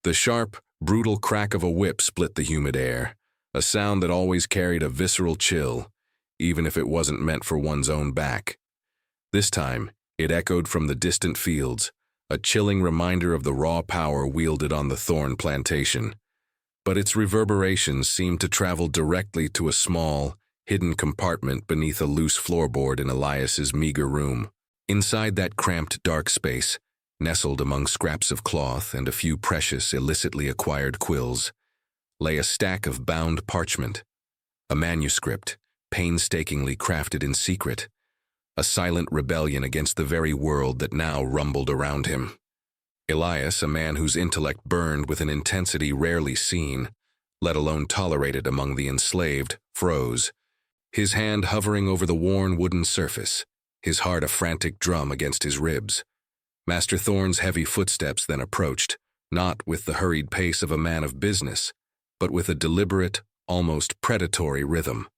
The sharp, brutal crack of a whip split the humid air, a sound that always carried a visceral chill, even if it wasn't meant for one's own back. This time, it echoed from the distant fields, a chilling reminder of the raw power wielded on the Thorn plantation. But its reverberations seemed to travel directly to a small, hidden compartment beneath a loose floorboard in Elias's meager room. Inside that cramped, dark space, nestled among scraps of cloth and a few precious, illicitly acquired quills, lay a stack of bound parchment, a manuscript, painstakingly crafted in secret, a silent rebellion against the very world that now rumbled around him. Elias, a man whose intellect burned with an intensity rarely seen, let alone tolerated among the enslaved, froze, his hand hovering over the worn wooden surface, his heart a frantic drum against his ribs. Master Thorn's heavy footsteps then approached, not with the hurried pace of a man of business, but with a deliberate, almost predatory rhythm.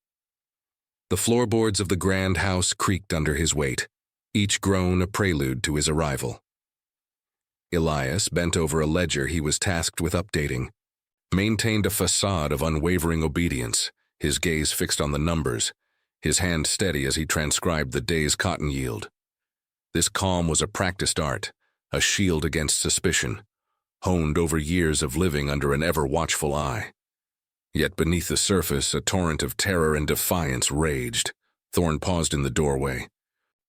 The floorboards of the grand house creaked under his weight, each groan a prelude to his arrival. Elias, bent over a ledger he was tasked with updating, maintained a facade of unwavering obedience, his gaze fixed on the numbers, his hand steady as he transcribed the day's cotton yield. This calm was a practiced art, a shield against suspicion, honed over years of living under an ever-watchful eye. Yet beneath the surface, a torrent of terror and defiance raged. Thorn paused in the doorway,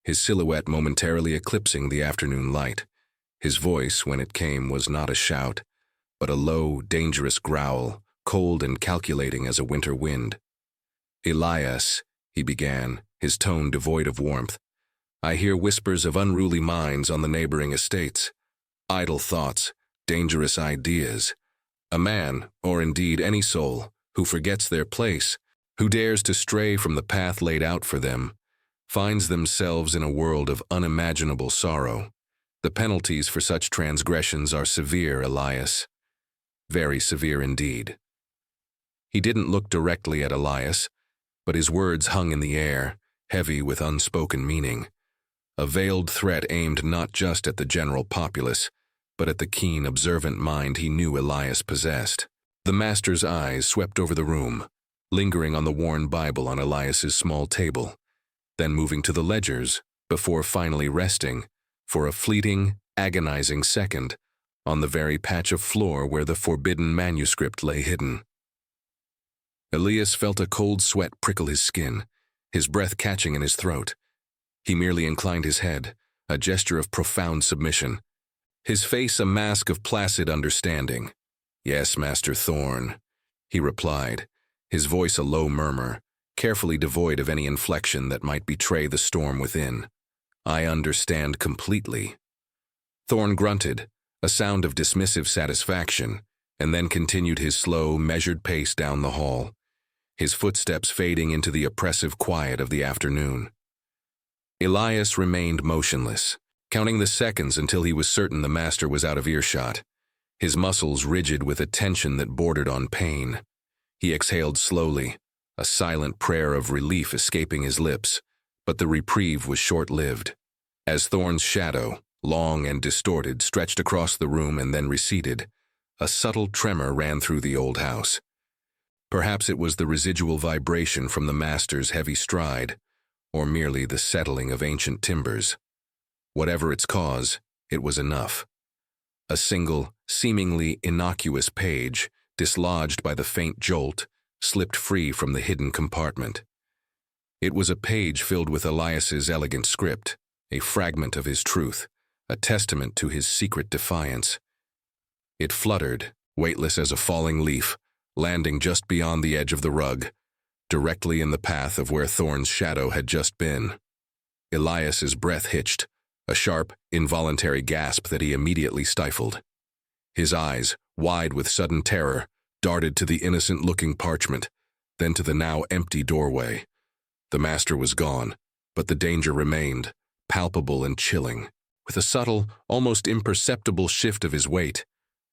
his silhouette momentarily eclipsing the afternoon light. His voice, when it came, was not a shout, but a low, dangerous growl, cold and calculating as a winter wind. "Elias," he began, his tone devoid of warmth, "I hear whispers of unruly minds on the neighboring estates, idle thoughts, dangerous ideas. A man, or indeed any soul, who forgets their place, who dares to stray from the path laid out for them, finds themselves in a world of unimaginable sorrow. The penalties for such transgressions are severe, Elias. Very severe indeed." He didn't look directly at Elias, but his words hung in the air, heavy with unspoken meaning. A veiled threat aimed not just at the general populace, but at the keen, observant mind he knew Elias possessed. The master's eyes swept over the room, lingering on the worn Bible on Elias's small table, then moving to the ledgers, before finally resting, for a fleeting, agonizing second, on the very patch of floor where the forbidden manuscript lay hidden. Elias felt a cold sweat prickle his skin, his breath catching in his throat. He merely inclined his head, a gesture of profound submission, his face a mask of placid understanding. "Yes, Master Thorn," he replied, his voice a low murmur, carefully devoid of any inflection that might betray the storm within. "I understand completely." Thorn grunted, a sound of dismissive satisfaction, and then continued his slow, measured pace down the hall, his footsteps fading into the oppressive quiet of the afternoon. Elias remained motionless, counting the seconds until he was certain the master was out of earshot, his muscles rigid with a tension that bordered on pain. He exhaled slowly, a silent prayer of relief escaping his lips, but the reprieve was short-lived. As Thorn's shadow, long and distorted, stretched across the room and then receded, a subtle tremor ran through the old house. Perhaps it was the residual vibration from the master's heavy stride, or merely the settling of ancient timbers. Whatever its cause, it was enough. A single, seemingly innocuous page, dislodged by the faint jolt, slipped free from the hidden compartment. It was a page filled with Elias's elegant script, a fragment of his truth, a testament to his secret defiance. It fluttered, weightless as a falling leaf, landing just beyond the edge of the rug, directly in the path of where Thorn's shadow had just been. Elias's breath hitched, a sharp, involuntary gasp that he immediately stifled. His eyes, wide with sudden terror, darted to the innocent-looking parchment, then to the now empty doorway. The master was gone, but the danger remained, palpable and chilling. With a subtle, almost imperceptible shift of his weight,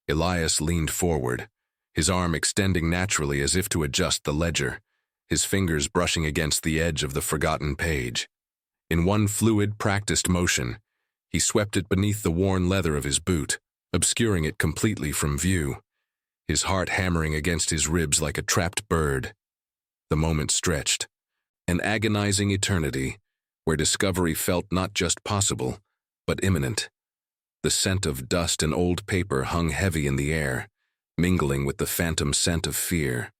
Elias leaned forward, his arm extending naturally as if to adjust the ledger, his fingers brushing against the edge of the forgotten page. In one fluid, practiced motion, he swept it beneath the worn leather of his boot, obscuring it completely from view, his heart hammering against his ribs like a trapped bird. The moment stretched, an agonizing eternity, where discovery felt not just possible, but imminent. The scent of dust and old paper hung heavy in the air, mingling with the phantom scent of fear.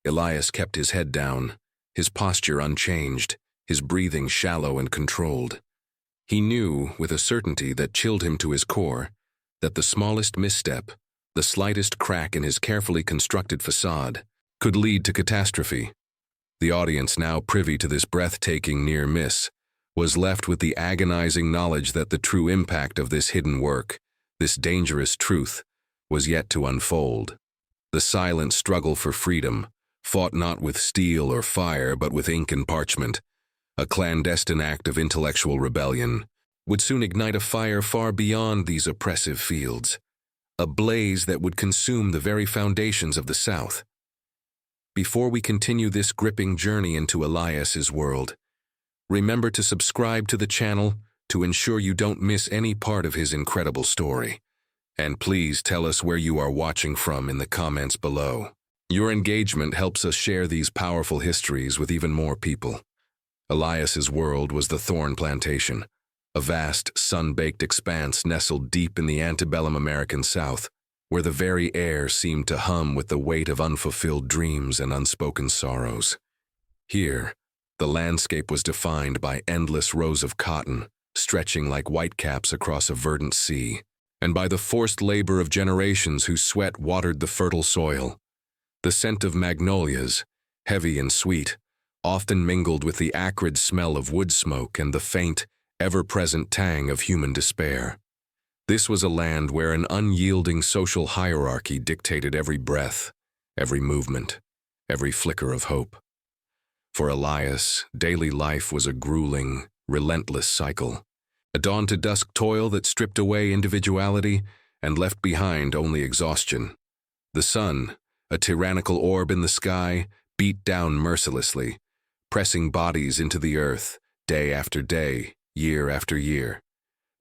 Elias kept his head down, his posture unchanged, his breathing shallow and controlled. He knew, with a certainty that chilled him to his core, that the smallest misstep, the slightest crack in his carefully constructed facade, could lead to catastrophe. The audience, now privy to this breathtaking near miss, was left with the agonizing knowledge that the true impact of this hidden work, this dangerous truth, was yet to unfold. The silent struggle for freedom, fought not with steel or fire but with ink and parchment, a clandestine act of intellectual rebellion, would soon ignite a fire far beyond these oppressive fields, a blaze that would consume the very foundations of the South. Before we continue this gripping journey into Elias's world, remember to subscribe to the channel to ensure you don't miss any part of his incredible story. And please tell us where you are watching from in the comments below. Your engagement helps us share these powerful histories with even more people. Elias's world was the Thorn Plantation, a vast, sun-baked expanse nestled deep in the antebellum American South, where the very air seemed to hum with the weight of unfulfilled dreams and unspoken sorrows. Here, the landscape was defined by endless rows of cotton, stretching like whitecaps across a verdant sea, and by the forced labor of generations whose sweat watered the fertile soil. The scent of magnolias, heavy and sweet, often mingled with the acrid smell of wood smoke and the faint, ever-present tang of human despair. This was a land where an unyielding social hierarchy dictated every breath, every movement, every flicker of hope. For Elias, daily life was a grueling, relentless cycle, a dawn-to-dusk toil that stripped away individuality and left behind only exhaustion. The sun, a tyrannical orb in the sky, beat down mercilessly, pressing bodies into the earth, day after day, year after year.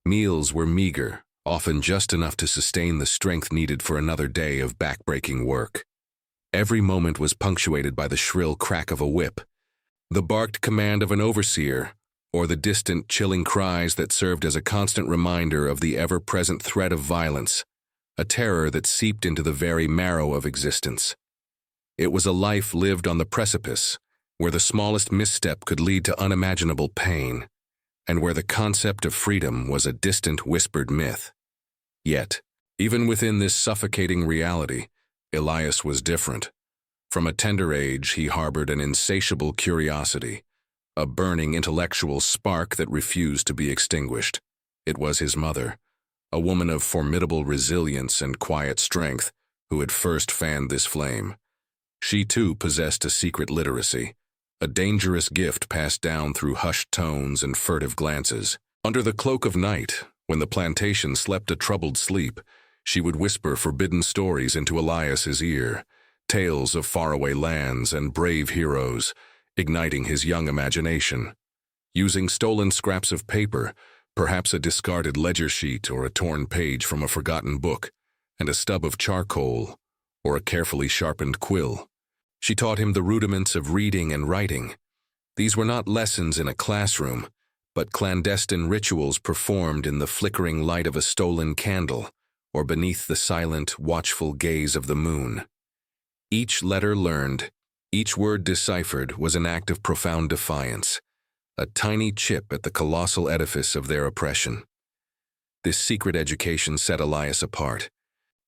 Meals were meager, often just enough to sustain the strength needed for another day of back-breaking work. Every moment was punctuated by the shrill crack of a whip, the barked command of an overseer, or the distant, chilling cries that served as a constant reminder of the ever-present threat of violence, a terror that seeped into the very marrow of existence. It was a life lived on the precipice, where the smallest misstep could lead to unimaginable pain, and where the concept of freedom was a distant, whispered myth. Yet, even within this suffocating reality, Elias was different. From a tender age, he harbored an insatiable curiosity, a burning intellectual spark that refused to be extinguished. It was his mother, a woman of formidable resilience and quiet strength, who had first fanned this flame. She too possessed a secret literacy, a dangerous gift passed down through hushed tones and furtive glances. Under the cloak of night, when the plantation slept a troubled sleep, she would whisper forbidden stories into Elias's ear, tales of faraway lands and brave heroes, igniting his young imagination. Using stolen scraps of paper, perhaps a discarded ledger sheet or a torn page from a forgotten book, and a stub of charcoal or a carefully sharpened quill, she taught him the rudiments of reading and writing. These were not lessons in a classroom, but clandestine rituals performed in the flickering light of a stolen candle or beneath the silent, watchful gaze of the moon. Each letter learned, each word deciphered was an act of profound defiance, a tiny chip at the colossal edifice of their oppression. This secret education set Elias apart,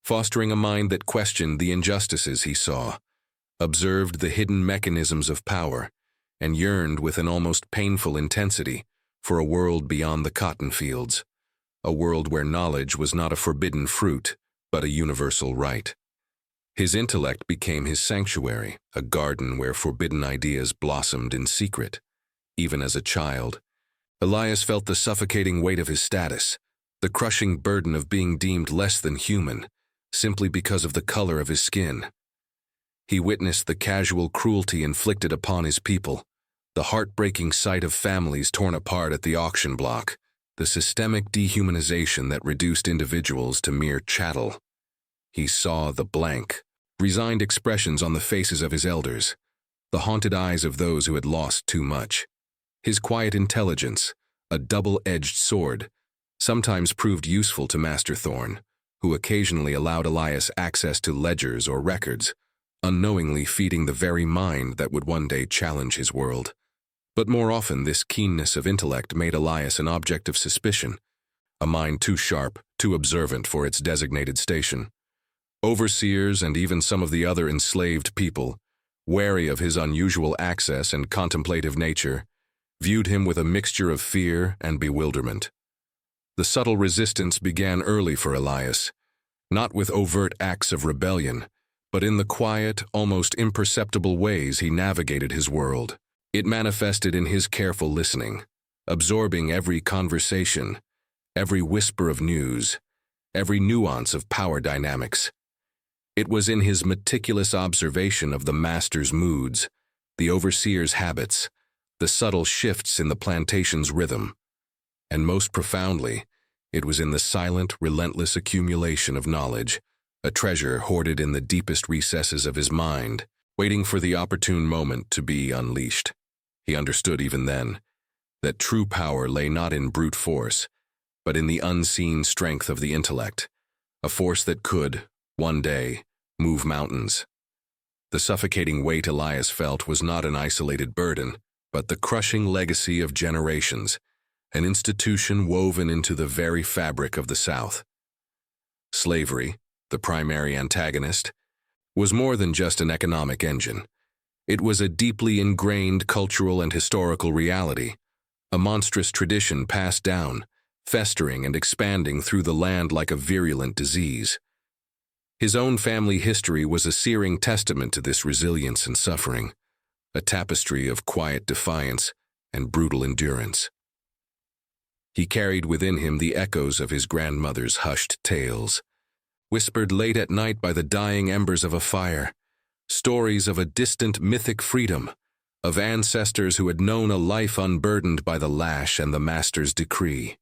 fostering a mind that questioned the injustices he saw, observed the hidden mechanisms of power, and yearned with an almost painful intensity for a world beyond the cotton fields, a world where knowledge was not a forbidden fruit, but a universal right. His intellect became his sanctuary, a garden where forbidden ideas blossomed in secret. Even as a child, Elias felt the suffocating weight of his status, the crushing burden of being deemed less than human, simply because of the color of his skin. He witnessed the casual cruelty inflicted upon his people, the heartbreaking sight of families torn apart at the auction block, the systemic dehumanization that reduced individuals to mere chattel. He saw the blank, resigned expressions on the faces of his elders, the haunted eyes of those who had lost too much. His quiet intelligence, a double-edged sword, sometimes proved useful to Master Thorn, who occasionally allowed Elias access to ledgers or records, unknowingly feeding the very mind that would one day challenge his world. But more often, this keenness of intellect made Elias an object of suspicion, a mind too sharp, too observant for its designated station. Overseers and even some of the other enslaved people, wary of his unusual access and contemplative nature, viewed him with a mixture of fear and bewilderment. The subtle resistance began early for Elias, not with overt acts of rebellion, but in the quiet, almost imperceptible ways he navigated his world. It manifested in his careful listening, absorbing every conversation, every whisper of news, every nuance of power dynamics. It was in his meticulous observation of the master's moods, the overseer's habits, the subtle shifts in the plantation's rhythm, and most profoundly, it was in the silent, relentless accumulation of knowledge, a treasure hoarded in the deepest recesses of his mind, waiting for the opportune moment to be unleashed. He understood even then that true power lay not in brute force, but in the unseen strength of the intellect, a force that could, one day, move mountains. The suffocating weight Elias felt was not an isolated burden, but the crushing legacy of generations, an institution woven into the very fabric of the South. Slavery, the primary antagonist, was more than just an economic engine. It was a deeply ingrained cultural and historical reality, a monstrous tradition passed down, festering and expanding through the land like a virulent disease. His own family history was a searing testament to this resilience and suffering, a tapestry of quiet defiance and brutal endurance. He carried within him the echoes of his grandmother's hushed tales, whispered late at night by the dying embers of a fire, stories of a distant mythic freedom, of ancestors who had known a life unburdened by the lash and the master's decree.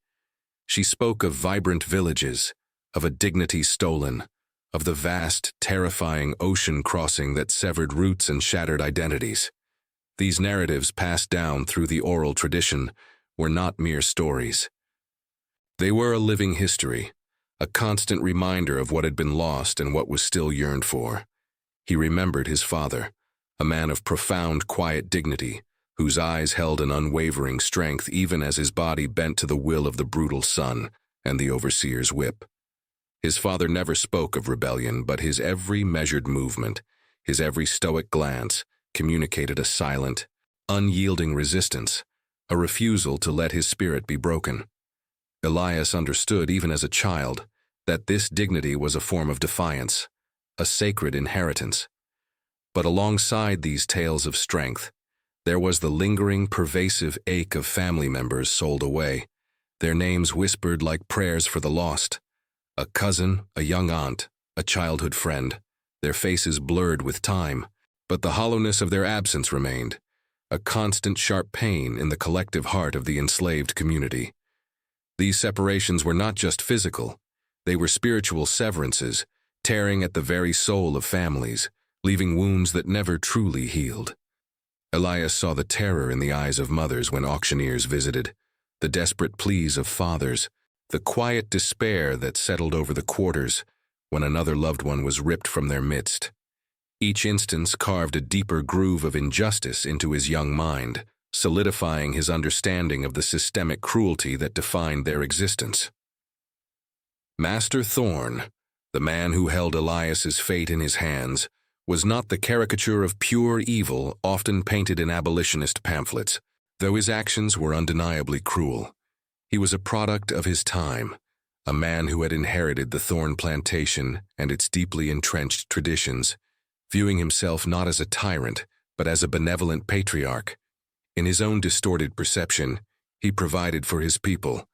She spoke of vibrant villages, of a dignity stolen, of the vast, terrifying ocean crossing that severed roots and shattered identities. These narratives passed down through the oral tradition were not mere stories. They were a living history, a constant reminder of what had been lost and what was still yearned for. He remembered his father, a man of profound, quiet dignity, whose eyes held an unwavering strength even as his body bent to the will of the brutal son and the overseer's whip. His father never spoke of rebellion, but his every measured movement, his every stoic glance, communicated a silent, unyielding resistance, a refusal to let his spirit be broken. Elias understood, even as a child, that this dignity was a form of defiance, a sacred inheritance. But alongside these tales of strength, there was the lingering, pervasive ache of family members sold away, their names whispered like prayers for the lost. A cousin, a young aunt, a childhood friend, their faces blurred with time, but the hollowness of their absence remained, a constant sharp pain in the collective heart of the enslaved community. These separations were not just physical, they were spiritual severances, tearing at the very soul of families, leaving wounds that never truly healed. Elias saw the terror in the eyes of mothers when auctioneers visited, the desperate pleas of fathers, the quiet despair that settled over the quarters when another loved one was ripped from their midst. Each instance carved a deeper groove of injustice into his young mind, solidifying his understanding of the systemic cruelty that defined their existence. Master Thorn, the man who held Elias's fate in his hands, was not the caricature of pure evil often painted in abolitionist pamphlets, though his actions were undeniably cruel. He was a product of his time, a man who had inherited the Thorn plantation and its deeply entrenched traditions, viewing himself not as a tyrant, but as a benevolent patriarch. In his own distorted perception, he provided for his people,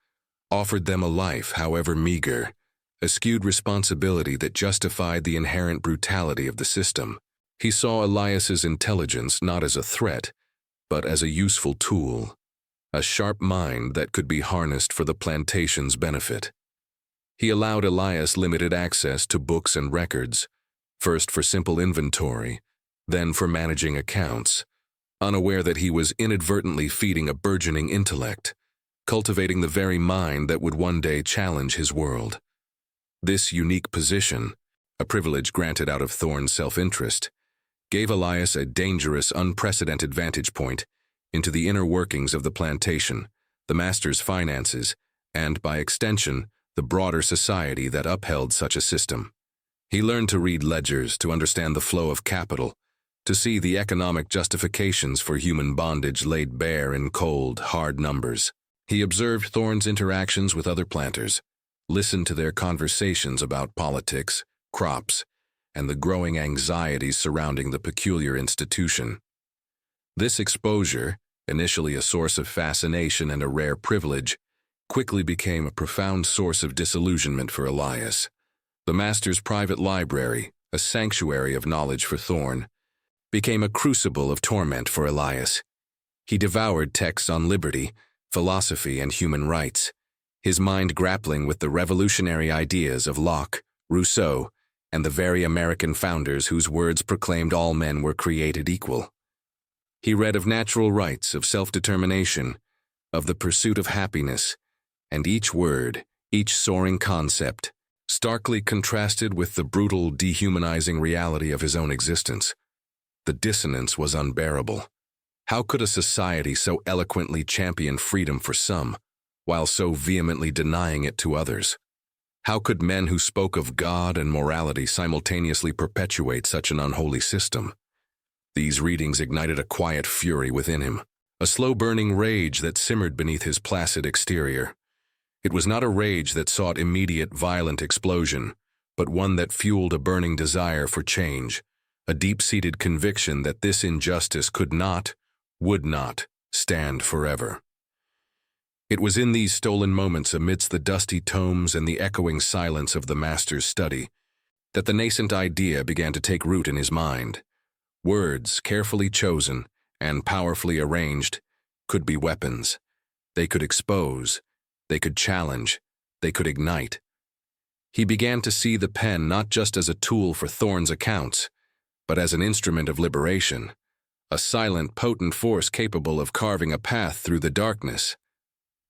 offered them a life, however meager, a skewed responsibility that justified the inherent brutality of the system. He saw Elias's intelligence not as a threat, but as a useful tool, a sharp mind that could be harnessed for the plantation's benefit. He allowed Elias limited access to books and records, first for simple inventory, then for managing accounts, unaware that he was inadvertently feeding a burgeoning intellect, cultivating the very mind that would one day challenge his world. This unique position, a privilege granted out of Thorne's self-interest, gave Elias a dangerous, unprecedented vantage point into the inner workings of the plantation, the master's finances, and, by extension, the broader society that upheld such a system. He learned to read ledgers, to understand the flow of capital, to see the economic justifications for human bondage laid bare in cold, hard numbers. He observed Thorne's interactions with other planters, listened to their conversations about politics, crops, and the growing anxieties surrounding the peculiar institution. This exposure, initially a source of fascination and a rare privilege, quickly became a profound source of disillusionment for Elias. The master's private library, a sanctuary of knowledge for Thorne, became a crucible of torment for Elias. He devoured texts on liberty, philosophy, and human rights, his mind grappling with the revolutionary ideas of Locke, Rousseau, and the very American founders whose words proclaimed all men were created equal. He read of natural rights, of self-determination, of the pursuit of happiness, and each word, each soaring concept, starkly contrasted with the brutal, dehumanizing reality of his own existence. The dissonance was unbearable. How could a society so eloquently champion freedom for some, while so vehemently denying it to others? How could men who spoke of God and morality simultaneously perpetuate such an unholy system? These readings ignited a quiet fury within him, a slow-burning rage that simmered beneath his placid exterior. It was not a rage that sought immediate, violent explosion, but one that fueled a burning desire for change, a deep-seated conviction that this injustice could not, would not, stand forever. It was in these stolen moments amidst the dusty tomes and the echoing silence of the master's study that the nascent idea began to take root in his mind. Words, carefully chosen and powerfully arranged, could be weapons. They could expose, they could challenge, they could ignite. He began to see the pen not just as a tool for Thorne's accounts, but as an instrument of liberation, a silent, potent force capable of carving a path through the darkness.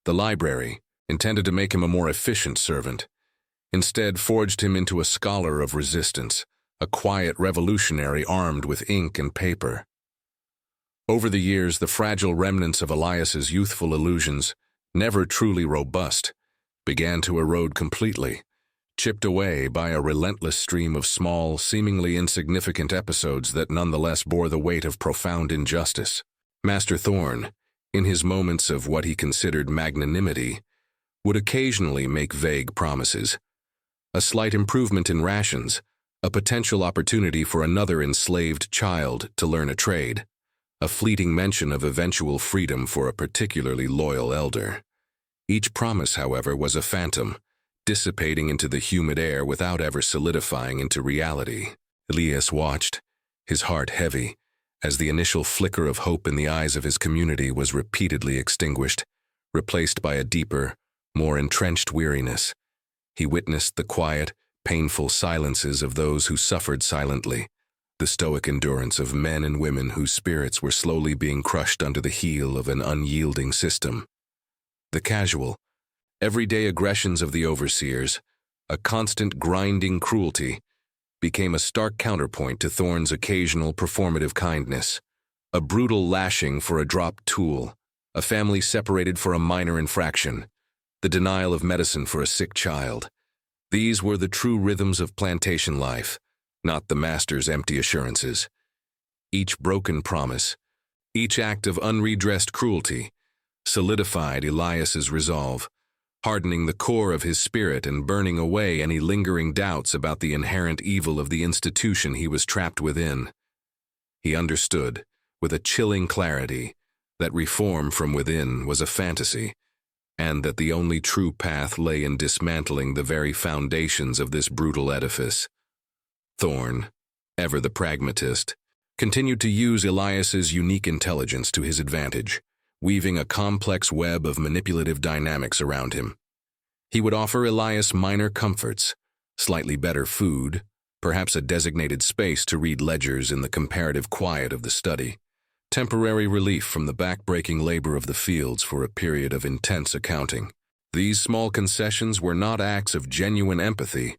The library, intended to make him a more efficient servant, instead forged him into a scholar of resistance, a quiet revolutionary armed with ink and paper. Over the years, the fragile remnants of Elias's youthful illusions, never truly robust, began to erode completely, chipped away by a relentless stream of small, seemingly insignificant episodes that nonetheless bore the weight of profound injustice. Master Thorne, in his moments of what he considered magnanimity, would occasionally make vague promises. A slight improvement in rations, a potential opportunity for another enslaved child to learn a trade, a fleeting mention of eventual freedom for a particularly loyal elder. Each promise, however, was a phantom, dissipating into the humid air without ever solidifying into reality. Elias watched, his heart heavy, as the initial flicker of hope in the eyes of his community was repeatedly extinguished, replaced by a deeper, more entrenched weariness. He witnessed the quiet, painful silences of those who suffered silently, the stoic endurance of men and women whose spirits were slowly being crushed under the heel of an unyielding system. The casual, everyday aggressions of the overseers, a constant grinding cruelty, became a stark counterpoint to Thorne's occasional performative kindness, a brutal lashing for a dropped tool, a family separated for a minor infraction, the denial of medicine for a sick child. These were the true rhythms of plantation life, not the master's empty assurances. Each broken promise, each act of unredressed cruelty, solidified Elias's resolve, hardening the core of his spirit and burning away any lingering doubts about the inherent evil of the institution he was trapped within. He understood, with a chilling clarity, that reform from within was a fantasy, and that the only true path lay in dismantling the very foundations of this brutal edifice. Thorne, ever the pragmatist, continued to use Elias's unique intelligence to his advantage, weaving a complex web of manipulative dynamics around him. He would offer Elias minor comforts, slightly better food, perhaps a designated space to read ledgers in the comparative quiet of the study, temporary relief from the back-breaking labor of the fields for a period of intense accounting. These small concessions were not acts of genuine empathy,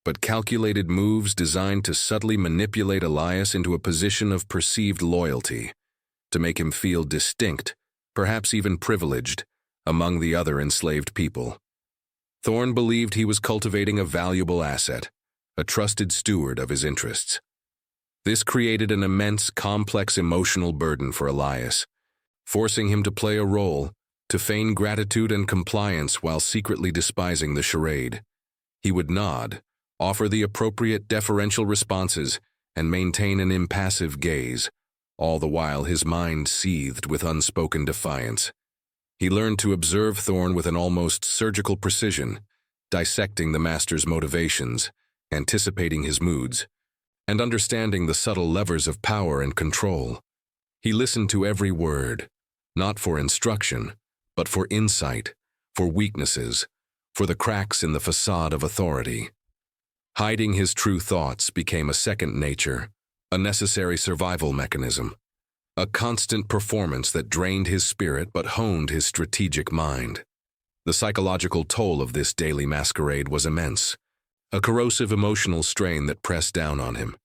but calculated moves designed to subtly manipulate Elias into a position of perceived loyalty, to make him feel distinct, perhaps even privileged, among the other enslaved people. Thorne believed he was cultivating a valuable asset, a trusted steward of his interests. This created an immense, complex emotional burden for Elias, forcing him to play a role, to feign gratitude and compliance while secretly despising the charade. He would nod, offer the appropriate deferential responses, and maintain an impassive gaze, all the while his mind seethed with unspoken defiance. He learned to observe Thorne with an almost surgical precision, dissecting the master's motivations, anticipating his moods, and understanding the subtle levers of power and control. He listened to every word, not for instruction, but for insight, for weaknesses, for the cracks in the facade of authority. Hiding his true thoughts became a second nature, a necessary survival mechanism, a constant performance that drained his spirit but honed his strategic mind. The psychological toll of this daily masquerade was immense, a corrosive emotional strain that pressed down on him.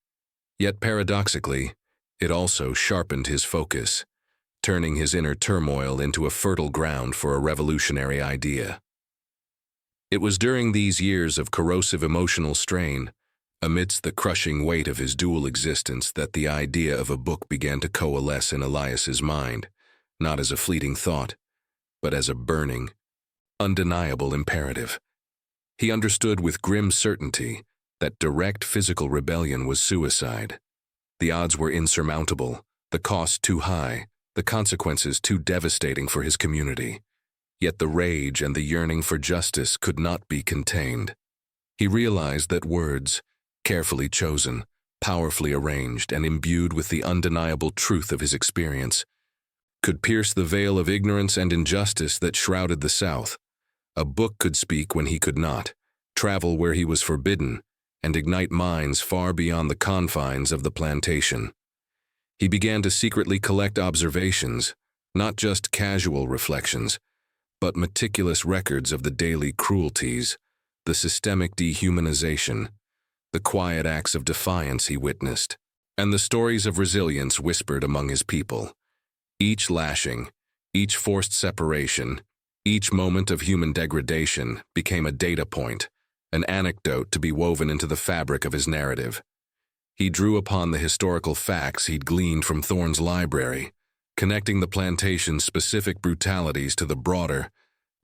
Yet paradoxically, it also sharpened his focus, turning his inner turmoil into a fertile ground for a revolutionary idea. It was during these years of corrosive emotional strain, amidst the crushing weight of his dual existence, that the idea of a book began to coalesce in Elias's mind, not as a fleeting thought, but as a burning, undeniable imperative. He understood with grim certainty that direct physical rebellion was suicide. The odds were insurmountable, the cost too high, the consequences too devastating for his community. Yet the rage and the yearning for justice could not be contained. He realized that words, carefully chosen, powerfully arranged, and imbued with the undeniable truth of his experience, could pierce the veil of ignorance and injustice that shrouded the South. A book could speak when he could not, travel where he was forbidden, and ignite minds far beyond the confines of the plantation. He began to secretly collect observations, not just casual reflections, but meticulous records of the daily cruelties, the systemic dehumanization, the quiet acts of defiance he witnessed, and the stories of resilience whispered among his people. Each lashing, each forced separation, each moment of human degradation became a data point, an anecdote to be woven into the fabric of his narrative. He drew upon the historical facts he'd gleaned from Thorne's library, connecting the plantation's specific brutalities to the broader,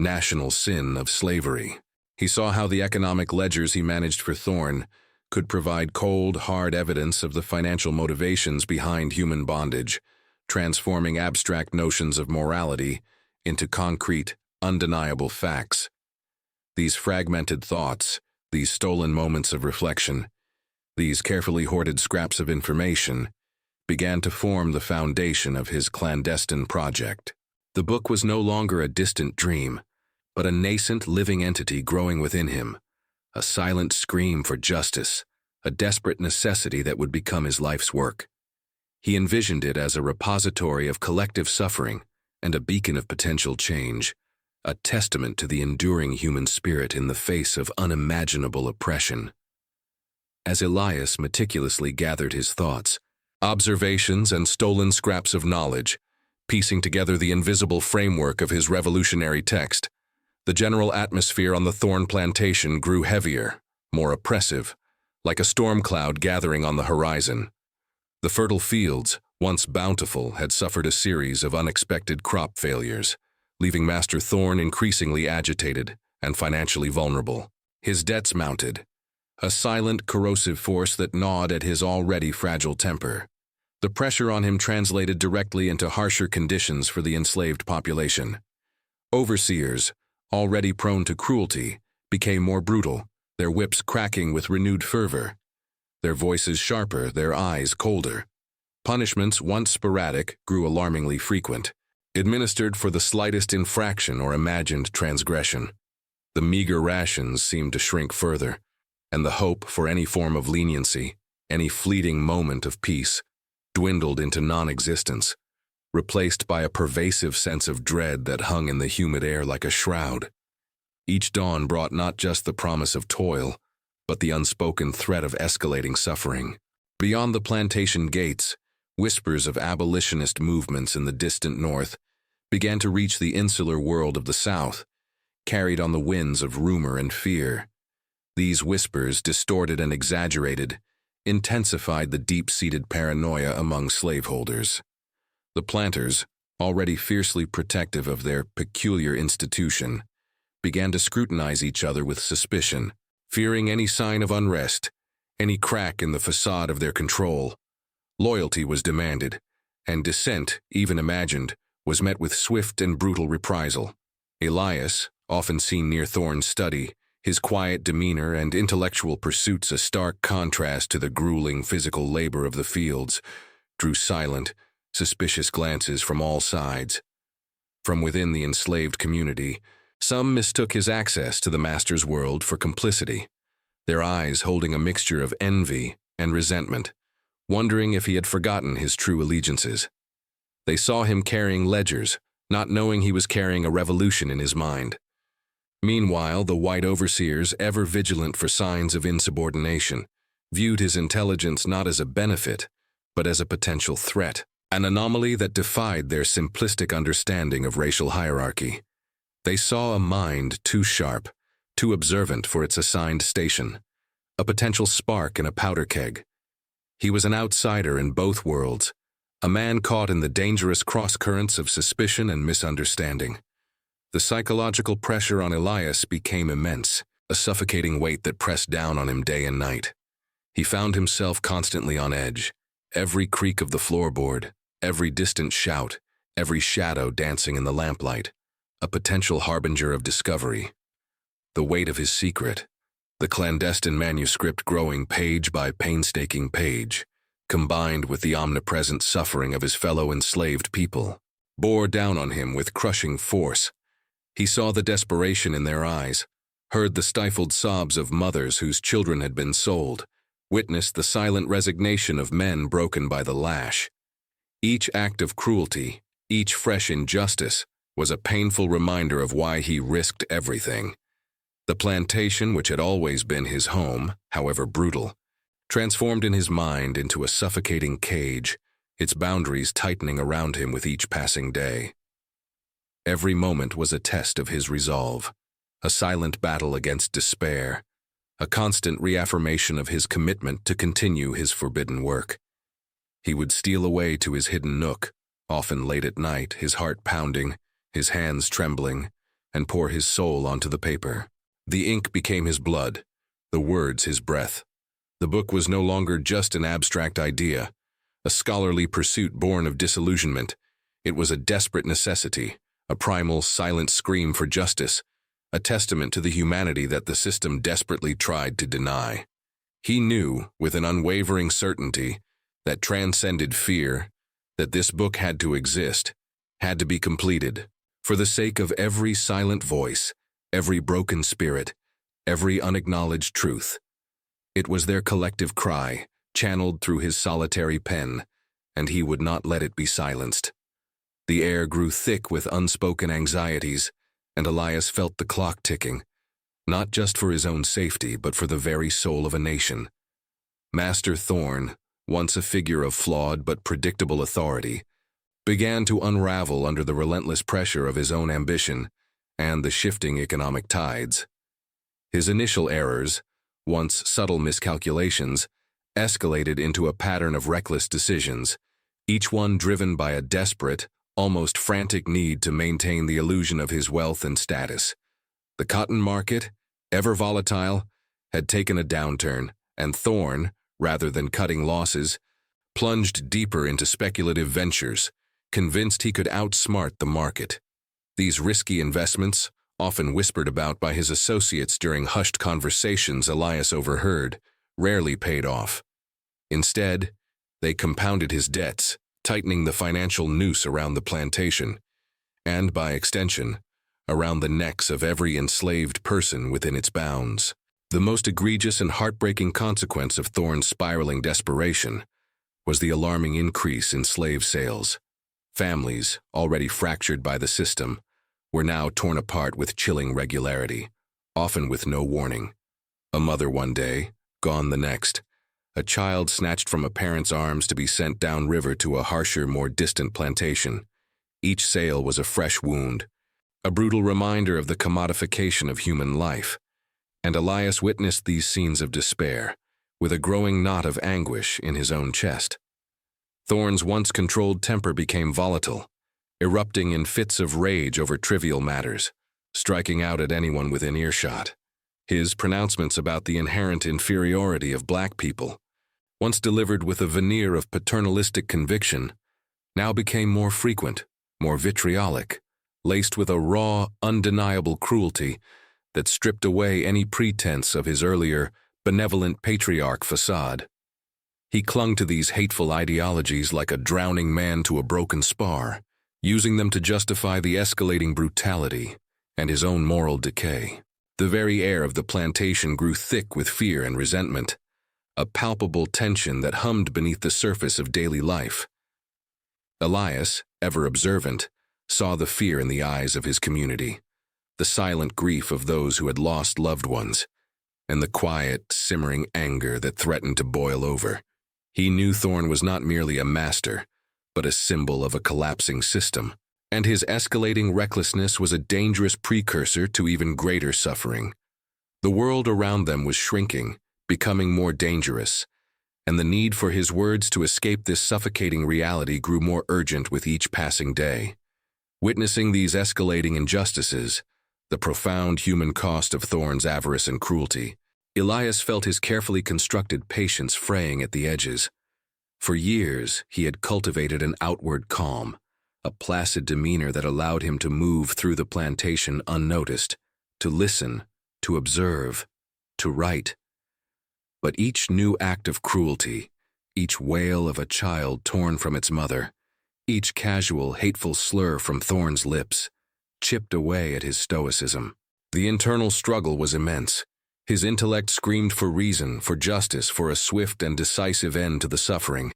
national sin of slavery. He saw how the economic ledgers he managed for Thorne could provide cold, hard evidence of the financial motivations behind human bondage, transforming abstract notions of morality into concrete, undeniable facts. These fragmented thoughts, these stolen moments of reflection, these carefully hoarded scraps of information, began to form the foundation of his clandestine project. The book was no longer a distant dream, but a nascent living entity growing within him, a silent scream for justice, a desperate necessity that would become his life's work. He envisioned it as a repository of collective suffering and a beacon of potential change, a testament to the enduring human spirit in the face of unimaginable oppression. As Elias meticulously gathered his thoughts, observations, and stolen scraps of knowledge, piecing together the invisible framework of his revolutionary text, the general atmosphere on the Thorne plantation grew heavier, more oppressive, like a storm cloud gathering on the horizon. The fertile fields, once bountiful, had suffered a series of unexpected crop failures, leaving Master Thorne increasingly agitated and financially vulnerable. His debts mounted, a silent, corrosive force that gnawed at his already fragile temper. The pressure on him translated directly into harsher conditions for the enslaved population. Overseers, already prone to cruelty, became more brutal, their whips cracking with renewed fervor, their voices sharper, their eyes colder. Punishments, once sporadic, grew alarmingly frequent. administered for the slightest infraction or imagined transgression. The meager rations seemed to shrink further, and the hope for any form of leniency, any fleeting moment of peace, dwindled into non-existence, replaced by a pervasive sense of dread that hung in the humid air like a shroud. Each dawn brought not just the promise of toil, but the unspoken threat of escalating suffering. Beyond the plantation gates, whispers of abolitionist movements in the distant north began to reach the insular world of the south, carried on the winds of rumor and fear. These whispers, distorted and exaggerated, intensified the deep-seated paranoia among slaveholders. The planters, already fiercely protective of their peculiar institution, began to scrutinize each other with suspicion, fearing any sign of unrest, any crack in the facade of their control. Loyalty was demanded, and dissent, even imagined, was met with swift and brutal reprisal. Elias, often seen near Thorne's study, his quiet demeanor and intellectual pursuits a stark contrast to the grueling physical labor of the fields, drew silent, suspicious glances from all sides. From within the enslaved community, some mistook his access to the master's world for complicity, their eyes holding a mixture of envy and resentment, wondering if he had forgotten his true allegiances. They saw him carrying ledgers, not knowing he was carrying a revolution in his mind. Meanwhile, the white overseers, ever vigilant for signs of insubordination, viewed his intelligence not as a benefit, but as a potential threat, an anomaly that defied their simplistic understanding of racial hierarchy. They saw a mind too sharp, too observant for its assigned station, a potential spark in a powder keg. He was an outsider in both worlds, a man caught in the dangerous cross-currents of suspicion and misunderstanding. The psychological pressure on Elias became immense, a suffocating weight that pressed down on him day and night. He found himself constantly on edge, every creak of the floorboard, every distant shout, every shadow dancing in the lamplight, a potential harbinger of discovery. The weight of his secret, the clandestine manuscript growing page by painstaking page, combined with the omnipresent suffering of his fellow enslaved people, bore down on him with crushing force. He saw the desperation in their eyes, heard the stifled sobs of mothers whose children had been sold, witnessed the silent resignation of men broken by the lash. Each act of cruelty, each fresh injustice, was a painful reminder of why he risked everything. The plantation, which had always been his home, however brutal, transformed in his mind into a suffocating cage, its boundaries tightening around him with each passing day. Every moment was a test of his resolve, a silent battle against despair, a constant reaffirmation of his commitment to continue his forbidden work. He would steal away to his hidden nook, often late at night, his heart pounding, his hands trembling, and pour his soul onto the paper. The ink became his blood, the words his breath. The book was no longer just an abstract idea, a scholarly pursuit born of disillusionment. It was a desperate necessity, a primal, silent scream for justice, a testament to the humanity that the system desperately tried to deny. He knew, with an unwavering certainty, that transcended fear, that this book had to exist, had to be completed, for the sake of every silent voice, every broken spirit, every unacknowledged truth. It was their collective cry, channeled through his solitary pen, and he would not let it be silenced. The air grew thick with unspoken anxieties, and Elias felt the clock ticking, not just for his own safety, but for the very soul of a nation. Master Thorne, once a figure of flawed but predictable authority, began to unravel under the relentless pressure of his own ambition and the shifting economic tides. His initial errors, once subtle miscalculations, escalated into a pattern of reckless decisions, each one driven by a desperate, almost frantic need to maintain the illusion of his wealth and status. The cotton market, ever volatile, had taken a downturn, and Thorne, rather than cutting losses, plunged deeper into speculative ventures, convinced he could outsmart the market. These risky investments, often whispered about by his associates during hushed conversations Elias overheard, rarely paid off. Instead, they compounded his debts, tightening the financial noose around the plantation. and, by extension, around the necks of every enslaved person within its bounds. The most egregious and heartbreaking consequence of Thorne's spiraling desperation was the alarming increase in slave sales. Families, already fractured by the system, were now torn apart with chilling regularity, often with no warning. A mother one day, gone the next. A child snatched from a parent's arms to be sent downriver to a harsher, more distant plantation. Each sale was a fresh wound, a brutal reminder of the commodification of human life. And Elias witnessed these scenes of despair, with a growing knot of anguish in his own chest. Thorne's once controlled temper became volatile, erupting in fits of rage over trivial matters, striking out at anyone within earshot. His pronouncements about the inherent inferiority of black people, once delivered with a veneer of paternalistic conviction, now became more frequent, more vitriolic, laced with a raw, undeniable cruelty that stripped away any pretense of his earlier, benevolent patriarch facade. He clung to these hateful ideologies like a drowning man to a broken spar, using them to justify the escalating brutality and his own moral decay. The very air of the plantation grew thick with fear and resentment, a palpable tension that hummed beneath the surface of daily life. Elias, ever observant, saw the fear in the eyes of his community, the silent grief of those who had lost loved ones, and the quiet, simmering anger that threatened to boil over. He knew Thorne was not merely a master, but a symbol of a collapsing system, and his escalating recklessness was a dangerous precursor to even greater suffering. The world around them was shrinking, becoming more dangerous, and the need for his words to escape this suffocating reality grew more urgent with each passing day. Witnessing these escalating injustices, the profound human cost of Thorne's avarice and cruelty, Elias felt his carefully constructed patience fraying at the edges. For years, he had cultivated an outward calm, a placid demeanor that allowed him to move through the plantation unnoticed, to listen, to observe, to write. But each new act of cruelty, each wail of a child torn from its mother, each casual, hateful slur from Thorne's lips, chipped away at his stoicism. The internal struggle was immense. His intellect screamed for reason, for justice, for a swift and decisive end to the suffering,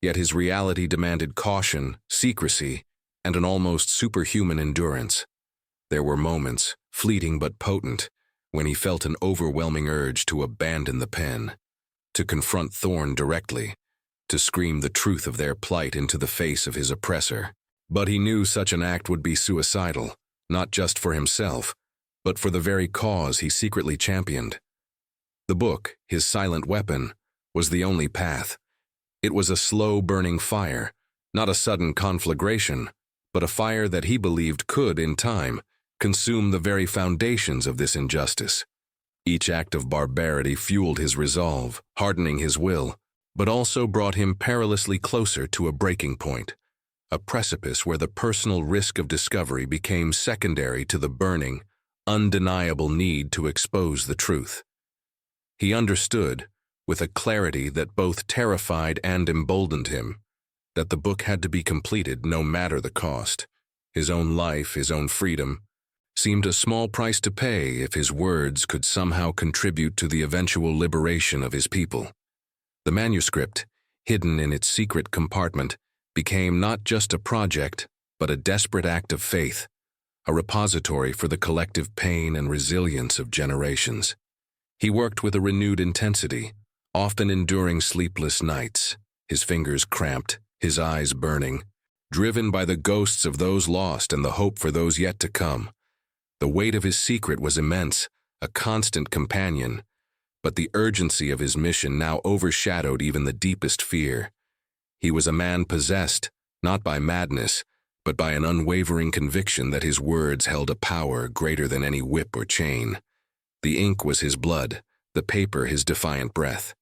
yet his reality demanded caution, secrecy, and an almost superhuman endurance. There were moments, fleeting but potent, when he felt an overwhelming urge to abandon the pen, to confront Thorne directly, to scream the truth of their plight into the face of his oppressor. But he knew such an act would be suicidal, not just for himself, but for the very cause he secretly championed. The book, his silent weapon, was the only path. It was a slow-burning fire, not a sudden conflagration, but a fire that he believed could, in time, consume the very foundations of this injustice. Each act of barbarity fueled his resolve, hardening his will, but also brought him perilously closer to a breaking point, a precipice where the personal risk of discovery became secondary to the burning, undeniable need to expose the truth. He understood, with a clarity that both terrified and emboldened him, that the book had to be completed no matter the cost. His own life, his own freedom, seemed a small price to pay if his words could somehow contribute to the eventual liberation of his people. The manuscript, hidden in its secret compartment, became not just a project, but a desperate act of faith, a repository for the collective pain and resilience of generations. He worked with a renewed intensity, often enduring sleepless nights, his fingers cramped, his eyes burning, driven by the ghosts of those lost and the hope for those yet to come. The weight of his secret was immense, a constant companion, but the urgency of his mission now overshadowed even the deepest fear. He was a man possessed, not by madness, but by an unwavering conviction that his words held a power greater than any whip or chain. The ink was his blood, the paper his defiant breath.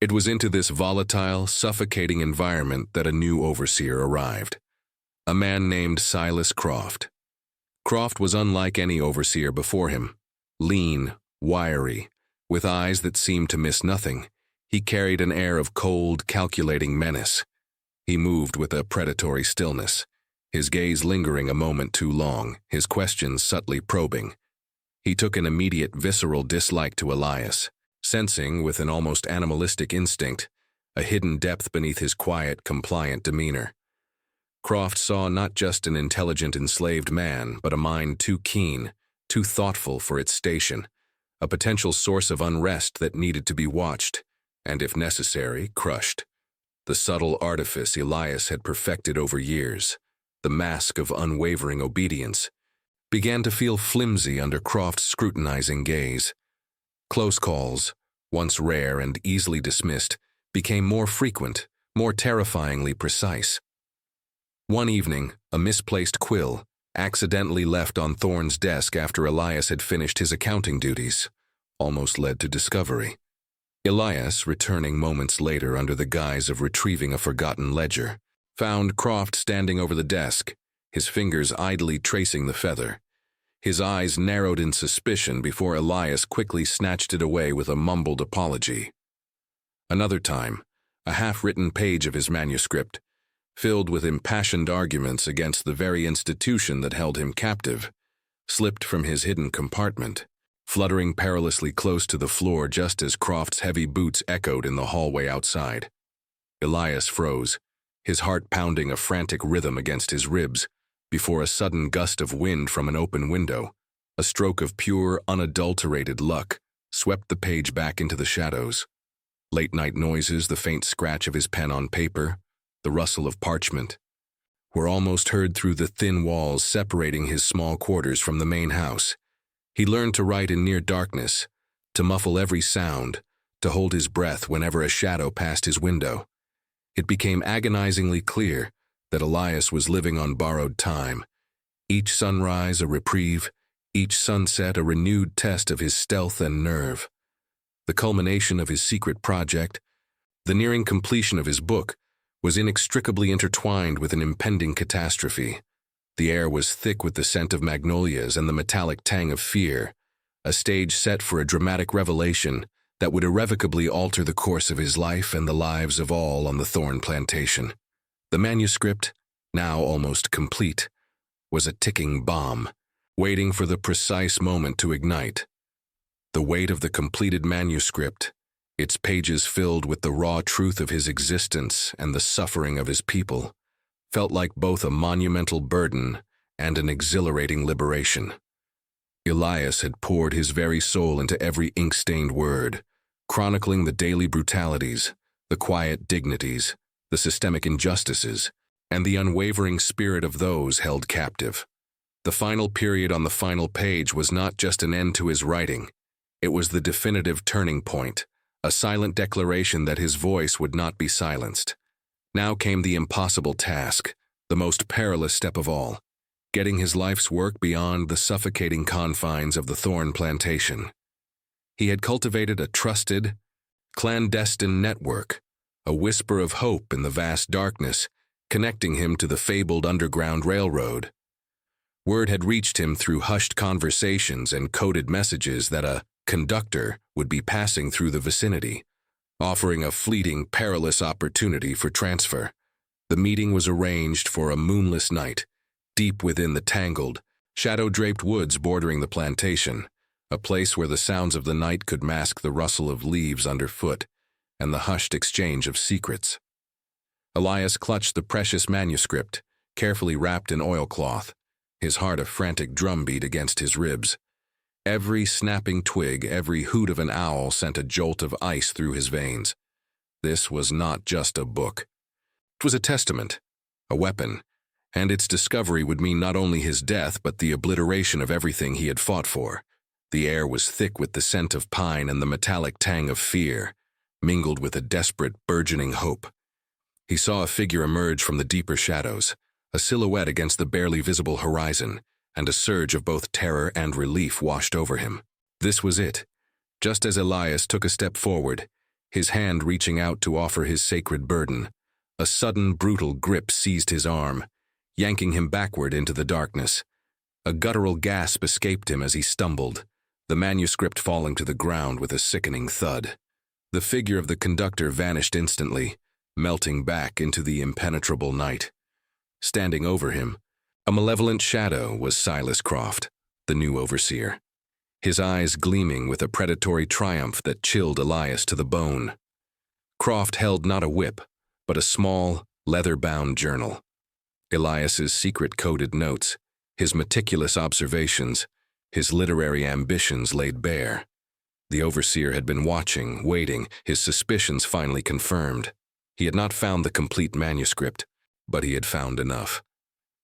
It was into this volatile, suffocating environment that a new overseer arrived, a man named Silas Croft. Croft was unlike any overseer before him. Lean, wiry, with eyes that seemed to miss nothing, he carried an air of cold, calculating menace. He moved with a predatory stillness, his gaze lingering a moment too long, his questions subtly probing. He took an immediate visceral dislike to Elias, sensing, with an almost animalistic instinct, a hidden depth beneath his quiet, compliant demeanor. Croft saw not just an intelligent enslaved man, but a mind too keen, too thoughtful for its station, a potential source of unrest that needed to be watched, and if necessary, crushed. The subtle artifice Elias had perfected over years, the mask of unwavering obedience, began to feel flimsy under Croft's scrutinizing gaze. Close calls, once rare and easily dismissed, became more frequent, more terrifyingly precise. One evening, a misplaced quill, accidentally left on Thorne's desk after Elias had finished his accounting duties, almost led to discovery. Elias, returning moments later under the guise of retrieving a forgotten ledger, found Croft standing over the desk, his fingers idly tracing the feather. His eyes narrowed in suspicion before Elias quickly snatched it away with a mumbled apology. Another time, a half-written page of his manuscript, filled with impassioned arguments against the very institution that held him captive, slipped from his hidden compartment, fluttering perilously close to the floor just as Croft's heavy boots echoed in the hallway outside. Elias froze, his heart pounding a frantic rhythm against his ribs, before a sudden gust of wind from an open window, a stroke of pure, unadulterated luck, swept the page back into the shadows. Late-night noises, the faint scratch of his pen on paper, the rustle of parchment, were almost heard through the thin walls separating his small quarters from the main house. He learned to write in near darkness, to muffle every sound, to hold his breath whenever a shadow passed his window. It became agonizingly clear that Elias was living on borrowed time, each sunrise a reprieve, each sunset a renewed test of his stealth and nerve. The culmination of his secret project, the nearing completion of his book, was inextricably intertwined with an impending catastrophe. The air was thick with the scent of magnolias and the metallic tang of fear, a stage set for a dramatic revelation that would irrevocably alter the course of his life and the lives of all on the Thorne plantation. The manuscript, now almost complete, was a ticking bomb, waiting for the precise moment to ignite. The weight of the completed manuscript, its pages filled with the raw truth of his existence and the suffering of his people, felt like both a monumental burden and an exhilarating liberation. Elias had poured his very soul into every ink-stained word, chronicling the daily brutalities, the quiet dignities, the systemic injustices, and the unwavering spirit of those held captive. The final period on the final page was not just an end to his writing. It was the definitive turning point, a silent declaration that his voice would not be silenced. Now came the impossible task, the most perilous step of all, getting his life's work beyond the suffocating confines of the Thorne plantation. He had cultivated a trusted, clandestine network, a whisper of hope in the vast darkness, connecting him to the fabled Underground Railroad. Word had reached him through hushed conversations and coded messages that a conductor would be passing through the vicinity, offering a fleeting, perilous opportunity for transfer. The meeting was arranged for a moonless night, deep within the tangled, shadow-draped woods bordering the plantation, a place where the sounds of the night could mask the rustle of leaves underfoot and the hushed exchange of secrets. Elias clutched the precious manuscript, carefully wrapped in oilcloth, his heart a frantic drumbeat against his ribs. Every snapping twig, every hoot of an owl sent a jolt of ice through his veins. This was not just a book. It was a testament, a weapon, and its discovery would mean not only his death but the obliteration of everything he had fought for. The air was thick with the scent of pine and the metallic tang of fear, mingled with a desperate, burgeoning hope. He saw a figure emerge from the deeper shadows, a silhouette against the barely visible horizon, and a surge of both terror and relief washed over him. This was it. Just as Elias took a step forward, his hand reaching out to offer his sacred burden, a sudden, brutal grip seized his arm, yanking him backward into the darkness. A guttural gasp escaped him as he stumbled, the manuscript falling to the ground with a sickening thud. The figure of the conductor vanished instantly, melting back into the impenetrable night. Standing over him, a malevolent shadow, was Silas Croft, the new overseer, his eyes gleaming with a predatory triumph that chilled Elias to the bone. Croft held not a whip, but a small, leather-bound journal. Elias's secret-coded notes, his meticulous observations, his literary ambitions laid bare. The overseer had been watching, waiting, his suspicions finally confirmed. He had not found the complete manuscript, but he had found enough.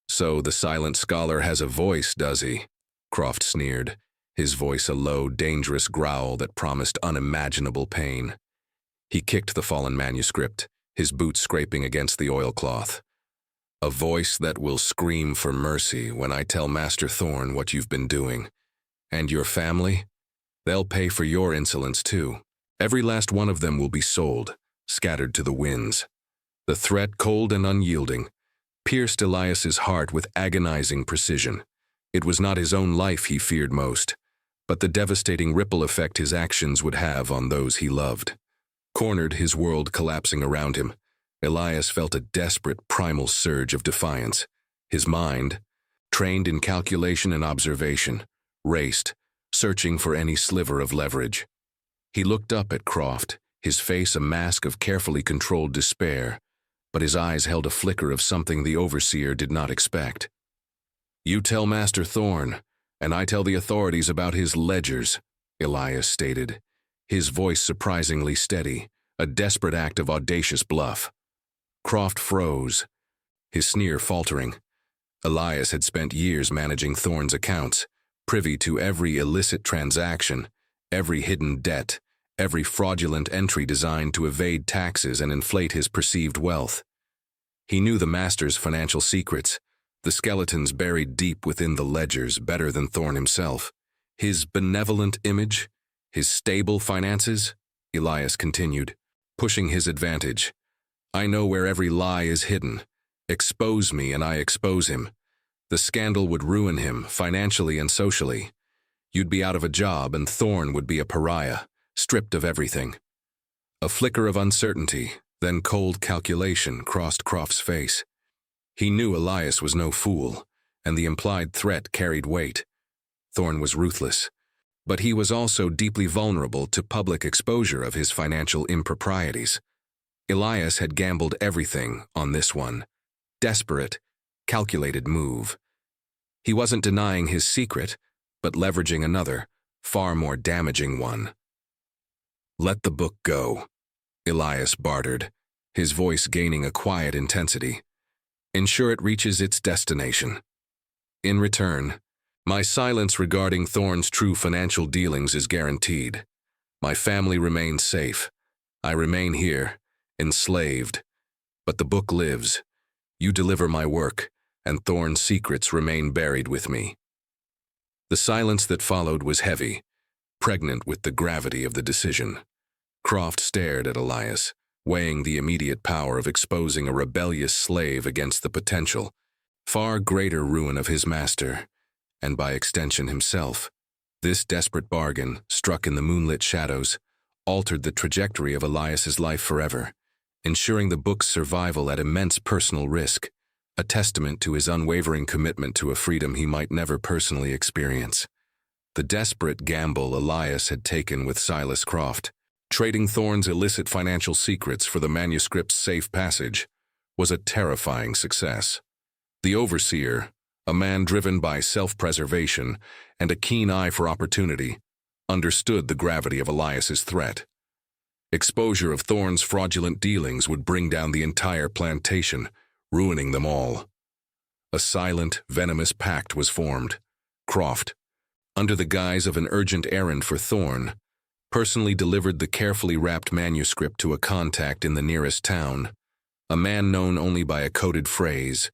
"So the silent scholar has a voice, does he?" Croft sneered, his voice a low, dangerous growl that promised unimaginable pain. He kicked the fallen manuscript, his boots scraping against the oilcloth. "A voice that will scream for mercy when I tell Master Thorn what you've been doing. And your family? They'll pay for your insolence too. Every last one of them will be sold, scattered to the winds." The threat, cold and unyielding, pierced Elias's heart with agonizing precision. It was not his own life he feared most, but the devastating ripple effect his actions would have on those he loved. Cornered, his world collapsing around him, Elias felt a desperate, primal surge of defiance. His mind, trained in calculation and observation, raced, searching for any sliver of leverage. He looked up at Croft, his face a mask of carefully controlled despair, but his eyes held a flicker of something the overseer did not expect. "You tell Master Thorn, and I tell the authorities about his ledgers," Elias stated, his voice surprisingly steady, a desperate act of audacious bluff. Croft froze, his sneer faltering. Elias had spent years managing Thorn's accounts, privy to every illicit transaction, every hidden debt, every fraudulent entry designed to evade taxes and inflate his perceived wealth. He knew the master's financial secrets, the skeletons buried deep within the ledgers, better than Thorn himself. His benevolent image, his stable finances, Elias continued, pushing his advantage. "I know where every lie is hidden. Expose me and I expose him. The scandal would ruin him, financially and socially. You'd be out of a job and Thorn would be a pariah, stripped of everything." A flicker of uncertainty, then cold calculation crossed Croft's face. He knew Elias was no fool, and the implied threat carried weight. Thorn was ruthless, but he was also deeply vulnerable to public exposure of his financial improprieties. Elias had gambled everything on this one. Desperate, calculated move. He wasn't denying his secret, but leveraging another, far more damaging one. "Let the book go," Elias bartered, his voice gaining a quiet intensity. "Ensure it reaches its destination. In return, my silence regarding Thorn's true financial dealings is guaranteed. My family remains safe. I remain here, enslaved. But the book lives. You deliver my work, and Thorn's secrets remain buried with me." The silence that followed was heavy, pregnant with the gravity of the decision. Croft stared at Elias, weighing the immediate power of exposing a rebellious slave against the potential, far greater ruin of his master, and by extension himself. This desperate bargain, struck in the moonlit shadows, altered the trajectory of Elias's life forever, ensuring the book's survival at immense personal risk, a testament to his unwavering commitment to a freedom he might never personally experience. The desperate gamble Elias had taken with Silas Croft, trading Thorn's illicit financial secrets for the manuscript's safe passage, was a terrifying success. The overseer, a man driven by self-preservation and a keen eye for opportunity, understood the gravity of Elias's threat. Exposure of Thorn's fraudulent dealings would bring down the entire plantation, ruining them all. A silent, venomous pact was formed. Croft, under the guise of an urgent errand for Thorn, personally delivered the carefully wrapped manuscript to a contact in the nearest town, a man known only by a coded phrase,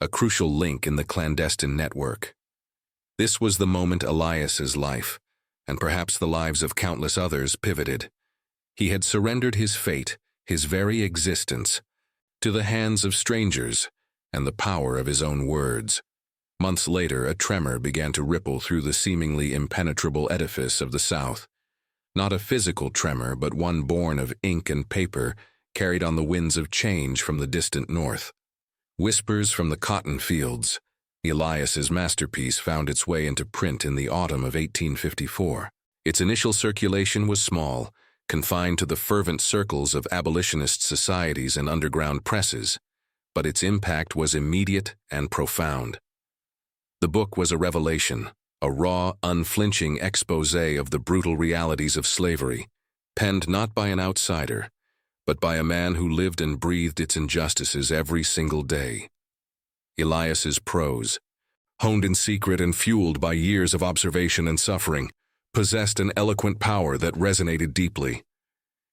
a crucial link in the clandestine network. This was the moment Elias's life, and perhaps the lives of countless others, pivoted. He had surrendered his fate, his very existence, to the hands of strangers and the power of his own words. Months later, a tremor began to ripple through the seemingly impenetrable edifice of the South. Not a physical tremor, but one born of ink and paper, carried on the winds of change from the distant north. Whispers from the Cotton Fields, Elias's masterpiece, found its way into print in the autumn of 1854. Its initial circulation was small, confined to the fervent circles of abolitionist societies and underground presses, but its impact was immediate and profound. The book was a revelation, a raw, unflinching exposé of the brutal realities of slavery, penned not by an outsider, but by a man who lived and breathed its injustices every single day. Elias's prose, honed in secret and fueled by years of observation and suffering, possessed an eloquent power that resonated deeply.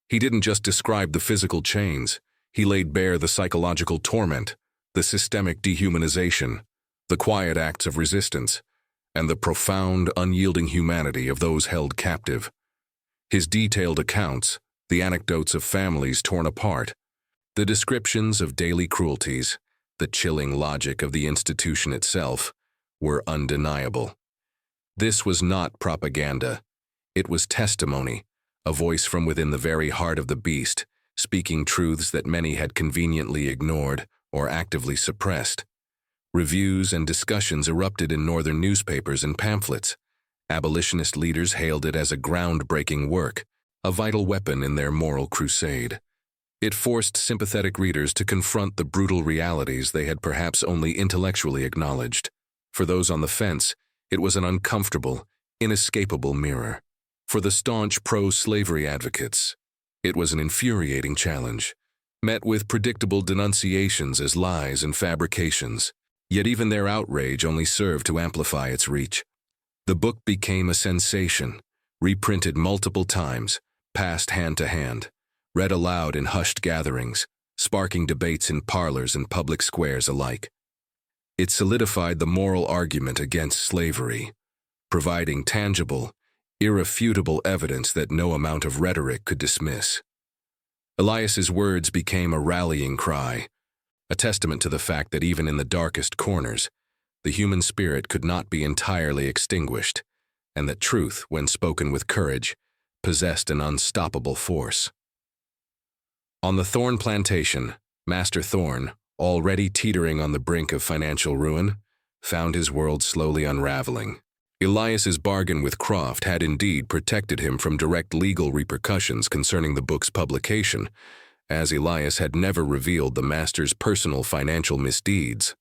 He didn't just describe the physical chains, he laid bare the psychological torment, the systemic dehumanization, the quiet acts of resistance, and the profound, unyielding humanity of those held captive. His detailed accounts, the anecdotes of families torn apart, the descriptions of daily cruelties, the chilling logic of the institution itself, were undeniable. This was not propaganda. It was testimony, a voice from within the very heart of the beast, speaking truths that many had conveniently ignored or actively suppressed. Reviews and discussions erupted in northern newspapers and pamphlets. Abolitionist leaders hailed it as a groundbreaking work, a vital weapon in their moral crusade. It forced sympathetic readers to confront the brutal realities they had perhaps only intellectually acknowledged. For those on the fence, it was an uncomfortable, inescapable mirror. For the staunch pro-slavery advocates, it was an infuriating challenge, met with predictable denunciations as lies and fabrications. Yet even their outrage only served to amplify its reach. The book became a sensation, reprinted multiple times, passed hand to hand, read aloud in hushed gatherings, sparking debates in parlors and public squares alike. It solidified the moral argument against slavery, providing tangible, irrefutable evidence that no amount of rhetoric could dismiss. Elias's words became a rallying cry, a testament to the fact that even in the darkest corners, the human spirit could not be entirely extinguished, and that truth, when spoken with courage, possessed an unstoppable force. On the Thorn plantation, Master Thorn, already teetering on the brink of financial ruin, found his world slowly unraveling. Elias's bargain with Croft had indeed protected him from direct legal repercussions concerning the book's publication, as Elias had never revealed the master's personal financial misdeeds.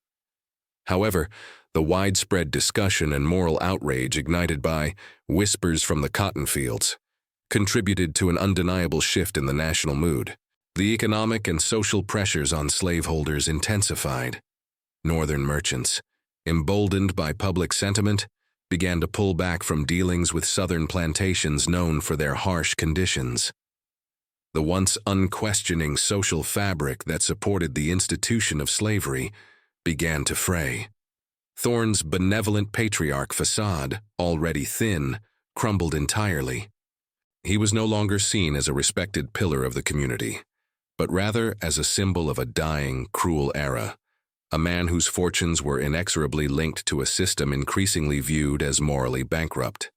However, the widespread discussion and moral outrage ignited by Whispers from the Cotton Fields contributed to an undeniable shift in the national mood. The economic and social pressures on slaveholders intensified. Northern merchants, emboldened by public sentiment, began to pull back from dealings with southern plantations known for their harsh conditions. The once unquestioning social fabric that supported the institution of slavery began to fray. Thorn's benevolent patriarch facade, already thin, crumbled entirely. He was no longer seen as a respected pillar of the community, but rather as a symbol of a dying, cruel era, a man whose fortunes were inexorably linked to a system increasingly viewed as morally bankrupt.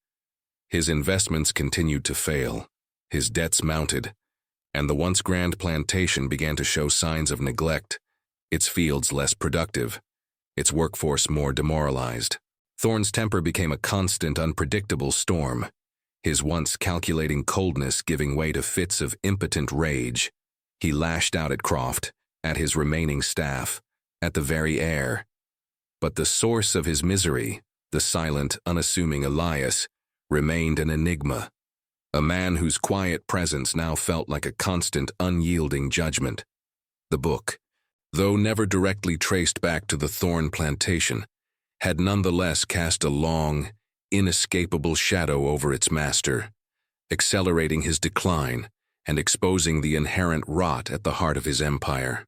His investments continued to fail, his debts mounted, and the once grand plantation began to show signs of neglect, its fields less productive, its workforce more demoralized. Thorn's temper became a constant, unpredictable storm, his once calculating coldness giving way to fits of impotent rage. He lashed out at Croft, at his remaining staff, at the very heir. But the source of his misery, the silent, unassuming Elias, remained an enigma. A man whose quiet presence now felt like a constant, unyielding judgment. The book, though never directly traced back to the Thorn plantation, had nonetheless cast a long, inescapable shadow over its master, accelerating his decline and exposing the inherent rot at the heart of his empire.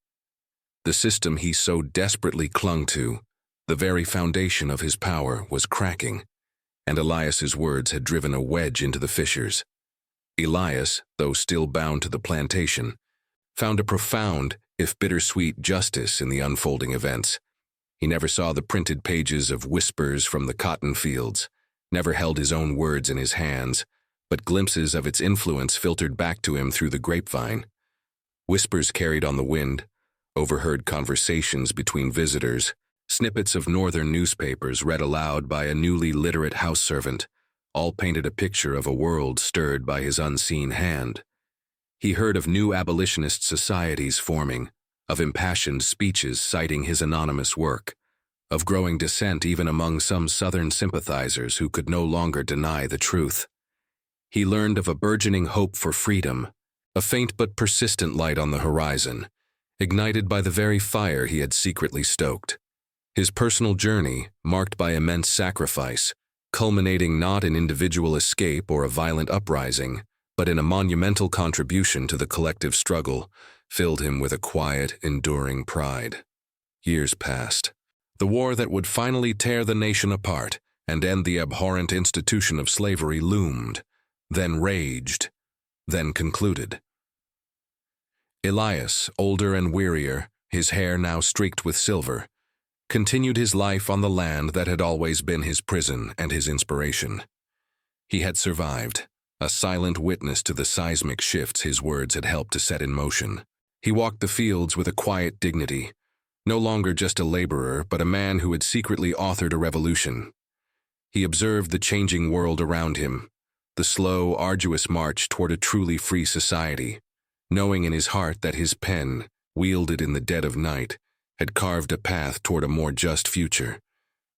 The system he so desperately clung to, the very foundation of his power, was cracking, and Elias's words had driven a wedge into the fissures. Elias, though still bound to the plantation, found a profound, if bittersweet, justice in the unfolding events. He never saw the printed pages of Whispers from the Cotton Fields, never held his own words in his hands, but glimpses of its influence filtered back to him through the grapevine. Whispers carried on the wind, overheard conversations between visitors, snippets of northern newspapers read aloud by a newly literate house servant, all painted a picture of a world stirred by his unseen hand. He heard of new abolitionist societies forming, of impassioned speeches citing his anonymous work, of growing dissent even among some Southern sympathizers who could no longer deny the truth. He learned of a burgeoning hope for freedom, a faint but persistent light on the horizon, ignited by the very fire he had secretly stoked. His personal journey, marked by immense sacrifice, culminating not in individual escape or a violent uprising, but in a monumental contribution to the collective struggle, filled him with a quiet, enduring pride. Years passed. The war that would finally tear the nation apart and end the abhorrent institution of slavery loomed, then raged, then concluded. Elias, older and wearier, his hair now streaked with silver, continued his life on the land that had always been his prison and his inspiration. He had survived, a silent witness to the seismic shifts his words had helped to set in motion. He walked the fields with a quiet dignity, no longer just a laborer, but a man who had secretly authored a revolution. He observed the changing world around him, the slow, arduous march toward a truly free society, knowing in his heart that his pen, wielded in the dead of night, had carved a path toward a more just future.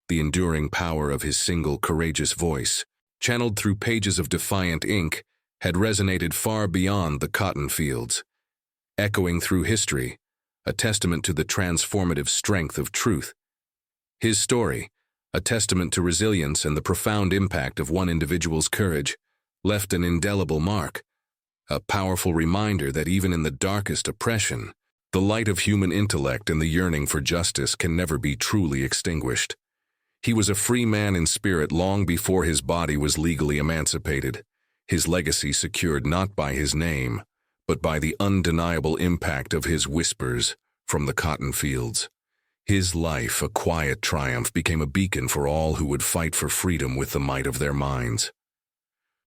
The enduring power of his single, courageous voice, channeled through pages of defiant ink, had resonated far beyond the cotton fields, echoing through history, a testament to the transformative strength of truth. His story, a testament to resilience and the profound impact of one individual's courage, left an indelible mark, a powerful reminder that even in the darkest oppression, the light of human intellect and the yearning for justice can never be truly extinguished. He was a free man in spirit long before his body was legally emancipated, his legacy secured not by his name, but by the undeniable impact of his whispers from the cotton fields. His life, a quiet triumph, became a beacon for all who would fight for freedom with the might of their minds.